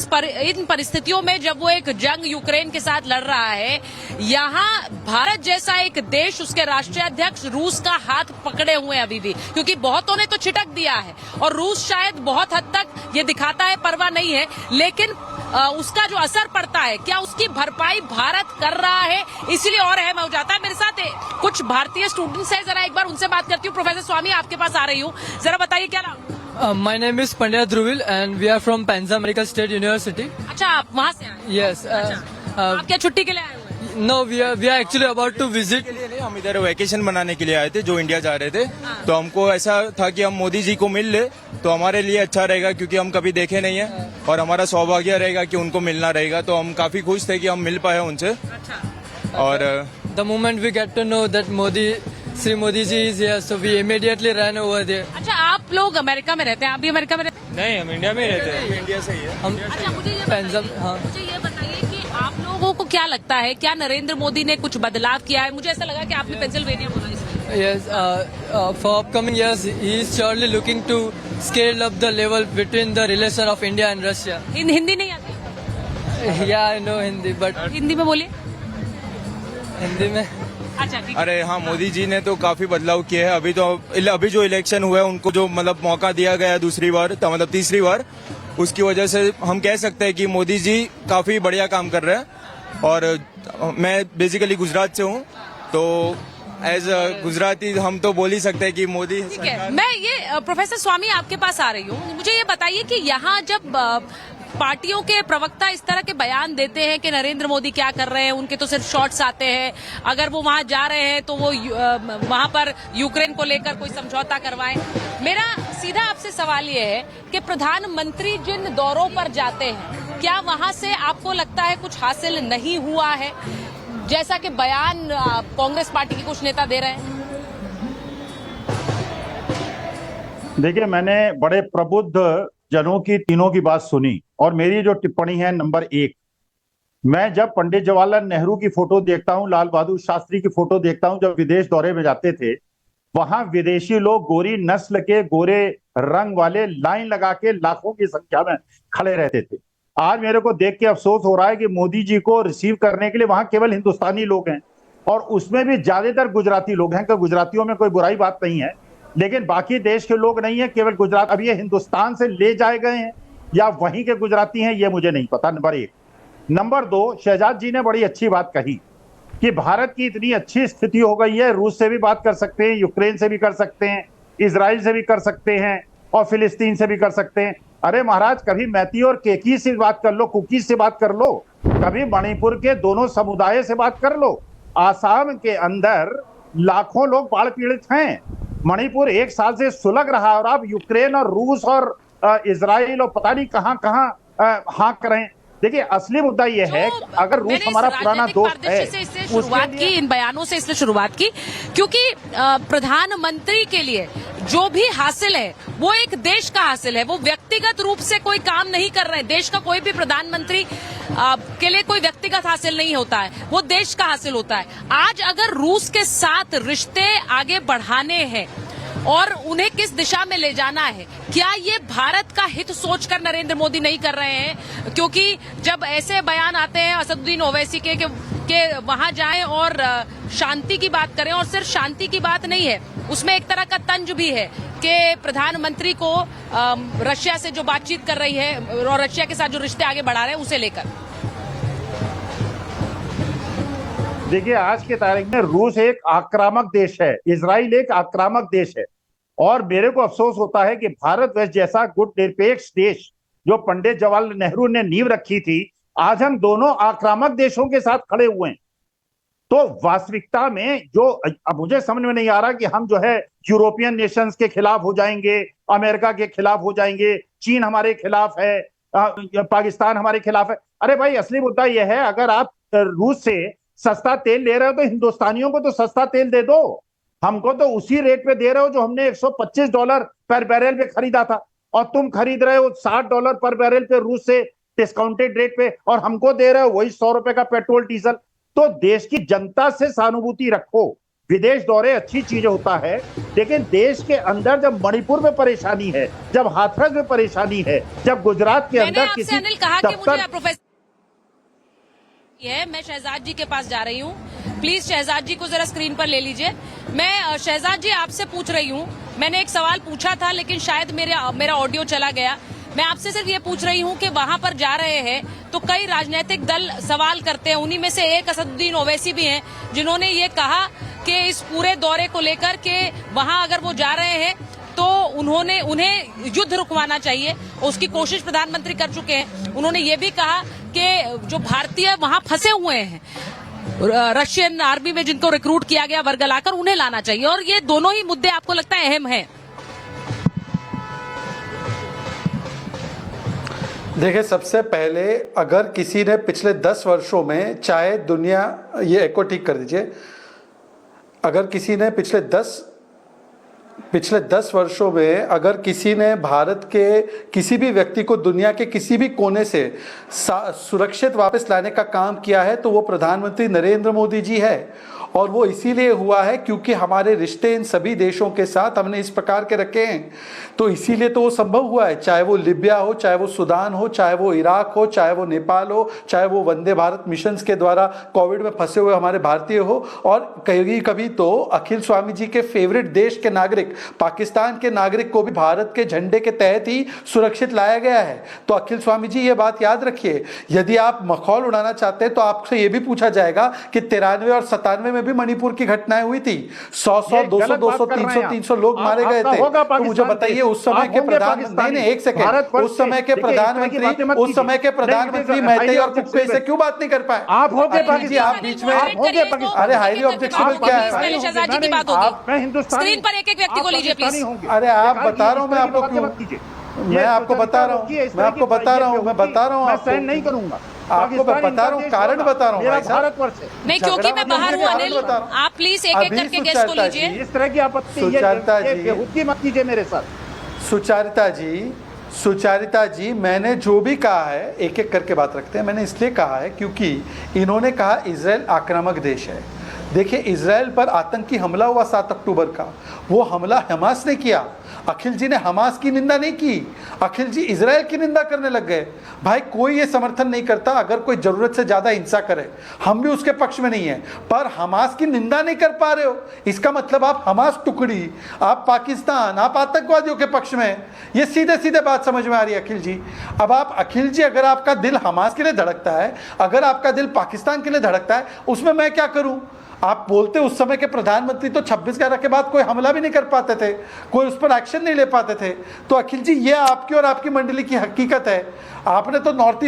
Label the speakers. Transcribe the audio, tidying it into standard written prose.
Speaker 1: इन परिस्थितियों में जब वो एक जंग यूक्रेन के साथ लड़ रहा है, यहाँ भारत जैसा एक देश, उसके राष्ट्रीय अध्यक्ष रूस का हाथ पकड़े हुए हैं अभी भी, क्योंकि बहुतों ने तो छिटक दिया है और रूस शायद बहुत हद तक ये दिखाता है परवाह नहीं है, लेकिन उसका जो असर पड़ता है, क्या उसकी भरपाई भारत कर रहा है, इसलिए और अहम हो जाता है। मेरे साथ कुछ भारतीय स्टूडेंट्स हैं, जरा एक बार उनसे बात करती हूँ। प्रोफेसर स्वामी, आपके पास आ रही हूँ, जरा बताइए क्या नाम?
Speaker 2: My name is Pandya Dhruvil and we are from Panza Medical State University.
Speaker 1: अच्छा, आप वहाँ से आए हैं?
Speaker 2: Yes.
Speaker 1: आप क्या छुट्टी के लिए आए हुए हैं?
Speaker 2: No, we are actually about to visit.
Speaker 3: के लिए नहीं, हम इधर वैकेशन मनाने के लिए आए थे, जो इंडिया जा रहे थे। तो हमको ऐसा था कि हम मोदी जी को मिल ले तो हमारे लिए अच्छा रहेगा, क्योंकि हम कभी देखे नहीं है और हमारा सौभाग्य रहेगा कि उनको मिलना रहेगा। तो हम काफी खुश थे कि हम मिल पाए उनसे। और
Speaker 2: The moment we get to know that Sri Modi ji is here, so we immediately ran over there.
Speaker 1: अच्छा, आप लोग अमेरिका में रहते हैं? आप भी अमेरिका में रहते हैं?
Speaker 3: नहीं, हम इंडिया में रहते हैं। इंडिया से ही है।
Speaker 2: हम
Speaker 1: अच्छा, मुझे ये
Speaker 2: Panza, हाँ।
Speaker 1: मुझे ये बताइए कि आप लोगों को क्या लगता है, क्या नरेंद्र मोदी ने कुछ बदलाव किया है? मुझे ऐसा लगा कि आपने पेंसिल्वेनिया बोला इसलिए।
Speaker 2: Yes, for upcoming years, he is surely looking to scale up the level between the relation of India and Russia.
Speaker 1: Hindi नहीं आती?
Speaker 2: Yeah, I know Hindi, but
Speaker 1: Hindi में बोलिए।
Speaker 2: हिंदी में
Speaker 1: अच्छा, ठीक है।
Speaker 3: अरे हाँ, मोदी जी ने तो काफी बदलाव किए हैं। अभी जो इलेक्शन हुआ है, उनको जो मतलब मौका दिया गया है दूसरी बार, तो मतलब तीसरी बार, उसकी वजह से हम कह सकते हैं कि मोदी जी काफी बढ़िया काम कर रहे हैं। और मैं बेसिकली गुजरात से हूँ, तो एज गुजराती हम तो बोल ही सकते हैं कि मोदी
Speaker 1: ठीक है। मैं ये प्रोफेसर स्वामी आपके पास आ रही हूँ, मुझे ये बताइए कि यहाँ जब पार्टियों के प्रवक्ता इस तरह के बयान देते हैं कि नरेंद्र मोदी क्या कर रहे हैं, उनके तो सिर्फ शॉट्स आते हैं, अगर वो वहां जा रहे हैं तो वो वहां पर यूक्रेन को लेकर कोई समझौता करवाएं। मेरा सीधा आपसे सवाल ये है कि प्रधानमंत्री जिन दौरों पर जाते हैं, क्या वहां से आपको लगता है कुछ हासिल नहीं हुआ है, जैसा कि बयान कांग्रेस पार्टी के कुछ नेता दे रहे हैं?
Speaker 4: देखिए, मैंने बड़े प्रबुद्ध जनों की तीनों की बात सुनी और मेरी जो टिप्पणी है नंबर 1, मैं जब पंडित जवाहरलाल नेहरू की फोटो देखता हूं, लाल बहादुर शास्त्री की फोटो देखता हूं, जब विदेश दौरे में जाते थे, वहां विदेशी लोग गोरी नस्ल के, गोरे रंग वाले लाइन लगा के लाखों की संख्या में खड़े रहते थे। आज मेरे को देख के अफसोस हो रहा है कि मोदी जी को रिसीव करने के लिए वहां केवल हिंदुस्तानी लोग हैं, और उसमें भी ज्यादातर गुजराती लोग हैं। कि गुजरातियों में कोई बुराई बात नहीं है, लेकिन बाकी देश के लोग नहीं है, केवल गुजरात। अब ये हिंदुस्तान से ले जाए गए हैं या वहीं के गुजराती हैं, ये मुझे नहीं पता, नंबर 1। नंबर 2, शहजाद जी ने बड़ी अच्छी बात कही कि भारत की इतनी अच्छी स्थिति हो गई है, रूस से भी बात कर सकते हैं, यूक्रेन से भी कर सकते हैं, इजराइल से भी कर सकते हैं और फिलिस्तीन से भी कर सकते हैं। अरे महाराज, कभी मैती और केकी से बात कर लो, कुकीज से बात कर लो, कभी मणिपुर के दोनों समुदाय से बात कर लो। आसाम के अंदर लाखों लोग बाढ़ पीड़ित हैं, मणिपुर 1 साल से सुलग रहा है, और आप यूक्रेन और रूस और इजराइल और पता नहीं कहां कहां हाँक रहे हैं। देखिए, असली मुद्दा यह है कि अगर रूस हमारा पुराना दोस्त है,
Speaker 1: इससे शुरुआत की, इन बयानों से इसलिए शुरुआत की क्योंकि प्रधानमंत्री के लिए जो भी हासिल है वो एक देश का हासिल है, वो व्यक्तिगत रूप से कोई काम नहीं कर रहे हैं। देश का कोई भी प्रधानमंत्री के लिए कोई व्यक्तिगत हासिल नहीं होता है, वो देश का हासिल होता है। आज अगर रूस के साथ रिश्ते आगे बढ़ाने हैं और उन्हें किस दिशा में ले जाना है, क्या ये भारत का हित सोचकर नरेंद्र मोदी नहीं कर रहे हैं? क्योंकि जब ऐसे बयान आते हैं असदुद्दीन ओवैसी के वहां जाएं और शांति की बात करें, और सिर्फ शांति की बात नहीं है, उसमें एक तरह का तंज भी है कि प्रधानमंत्री को रशिया से जो बातचीत कर रही है और रशिया के साथ जो रिश्ते आगे बढ़ा रहे हैं उसे लेकर।
Speaker 4: देखिए, आज के तारीख में रूस एक आक्रामक देश है, इजराइल एक आक्रामक देश है, और मेरे को अफसोस होता है कि भारत वर्ष जैसा गुट निरपेक्ष देश जो पंडित जवाहरलाल नेहरू ने नींव रखी थी, आज हम दोनों आक्रामक देशों के साथ खड़े हुए हैं। तो वास्तविकता में जो अब मुझे समझ में नहीं आ रहा कि हम जो है यूरोपियन नेशंस के खिलाफ हो जाएंगे, अमेरिका के खिलाफ हो जाएंगे, चीन हमारे खिलाफ है, पाकिस्तान हमारे खिलाफ है। अरे भाई, असली मुद्दा यह है, अगर आप रूस से सस्ता तेल ले रहे हो तो हिंदुस्तानियों को तो सस्ता तेल दे दो, हमको तो उसी रेट पे दे रहे हो जो हमने $125 पर बैरल पे खरीदा था, और तुम खरीद रहे हो $60 पर बैरल पे रूस से डिस्काउंटेड रेट पे, और हमको दे रहे हो वही $100 का पेट्रोल डीजल। तो देश की जनता से सहानुभूति रखो, विदेश दौरे अच्छी चीज होता है, लेकिन देश के अंदर जब मणिपुर में परेशानी है, जब हाथरस में परेशानी है, जब गुजरात के
Speaker 1: मैंने
Speaker 4: अंदर
Speaker 1: आपसे
Speaker 4: किसी
Speaker 1: अनिल कहा कि मुझे
Speaker 4: दफ्तर
Speaker 1: प्रोफेसर है, मैं शहजाद जी के पास जा रही हूँ। प्लीज शहजाद जी को जरा स्क्रीन पर ले लीजिए। मैं शहजाद जी आपसे पूछ रही हूँ, मैंने एक सवाल पूछा था लेकिन शायद मेरा ऑडियो चला गया। मैं आपसे सिर्फ ये पूछ रही हूँ कि वहां पर जा रहे हैं तो कई राजनीतिक दल सवाल करते हैं, उन्हीं में से एक असदुद्दीन ओवैसी भी हैं जिन्होंने ये कहा कि इस पूरे दौरे को लेकर के वहां अगर वो जा रहे हैं तो उन्हें युद्ध रुकवाना चाहिए। उसकी कोशिश प्रधानमंत्री कर चुके हैं। उन्होंने ये भी कहा कि जो भारतीय वहां फंसे हुए हैं रशियन आर्मी में, जिनको रिक्रूट किया गया वर्गलाकर, उन्हें लाना चाहिए। और ये दोनों ही मुद्दे आपको लगता है अहम हैं?
Speaker 5: देखिए, सबसे पहले अगर किसी ने पिछले 10 वर्षों में, चाहे दुनिया, ये एको ठीक कर दीजिए, अगर किसी ने पिछले 10 वर्षों में अगर किसी ने भारत के किसी भी व्यक्ति को दुनिया के किसी भी कोने से सुरक्षित वापस लाने का काम किया है तो वो प्रधानमंत्री नरेंद्र मोदी जी है। और वो इसीलिए हुआ है क्योंकि हमारे रिश्ते इन सभी देशों के साथ हमने इस प्रकार के रखे हैं, तो इसीलिए तो वो संभव हुआ है। चाहे वो लिबिया हो, चाहे वो सूडान हो, चाहे वो इराक हो, चाहे वो नेपाल हो, चाहे वो वंदे भारत मिशन के द्वारा कोविड में फंसे हुए हमारे भारतीय हो, और कभी कभी तो अखिल स्वामी जी के फेवरेट देश के नागरिक, पाकिस्तान के नागरिक को भी भारत के झंडे के तहत ही सुरक्षित लाया गया है। तो अखिल स्वामी जी ये बात याद रखिए। यदि आप मखौल उड़ाना चाहते हैं तो आपसे ये भी पूछा जाएगा कि 93 और 97 में भी मणिपुर की घटनाएं हुई थी, 100 200 200 300 लोग मारे गए थे। तो मुझे बताइए उस समय के प्रधानमंत्री, नहीं एक सेकंड, उस समय के प्रधानमंत्री महते और कुप्पे से क्यों बात नहीं कर पाए?
Speaker 4: आप होंगे
Speaker 5: पाकिस्तान, आप बीच में, अरे हाईली ऑब्जेक्शनल क्या है?
Speaker 1: शहजाद जी की बात होगी।
Speaker 4: मैं हिंदुस्तानी,
Speaker 1: स्क्रीन पर एक व्यक्ति को लीजिए प्लीज।
Speaker 5: अरे आप बता रहा हूँ मैं आपको क्यों, मैं आपको बता रहा हूँ, मैं आपको बता रहा हूँ, मैं बता रहा हूँ,
Speaker 4: मैं सहन नहीं करूंगा।
Speaker 5: आपको मैं बता रहा हूँ, कारण बता रहा हूँ भाई साहब।
Speaker 4: भारतवर्ष है
Speaker 1: नहीं, क्योंकि मैं बाहर हूँ अनिल, आप प्लीज एक एक करके गेस्ट को लीजिए।
Speaker 4: इस तरह की आपत्ति ये मत कीजिए मेरे साथ।
Speaker 5: सुचारिता जी, मैंने जो भी कहा है, एक एक करके बात रखते हैं, मैंने इसलिए कहा है क्योंकि इन्होंने कहा इजराइल आक्रामक देश है। देखिए, इजराइल पर आतंकी हमला हुआ 7 अक्टूबर का, वो हमला हमास ने किया। अखिल जी ने हमास की निंदा नहीं की, अखिल जी इजराइल की निंदा करने लग गए। भाई कोई ये समर्थन नहीं करता अगर कोई जरूरत से ज्यादा हिंसा करे, हम भी उसके पक्ष में नहीं है, पर हमास की निंदा नहीं कर पा रहे हो, इसका मतलब आप हमास टुकड़ी, आप पाकिस्तान, आप आतंकवादियों के पक्ष में। ये सीधे सीधे बात समझ में आ रही है अखिल जी। अब आप अखिल जी, अगर आपका दिल हमास के लिए धड़कता है, अगर आपका दिल पाकिस्तान के लिए धड़कता है, उसमें मैं क्या करूं? आप बोलते उस समय के प्रधानमंत्री तो 26/11 के बाद कोई हमला भी नहीं कर पाते थे, कोई उस पर एक्शन नहीं ले पाते थे। तो अखिल जी, ये आपकी और आपकी मंडली की हकीकत है। आपने तो नॉर्थ ईस्ट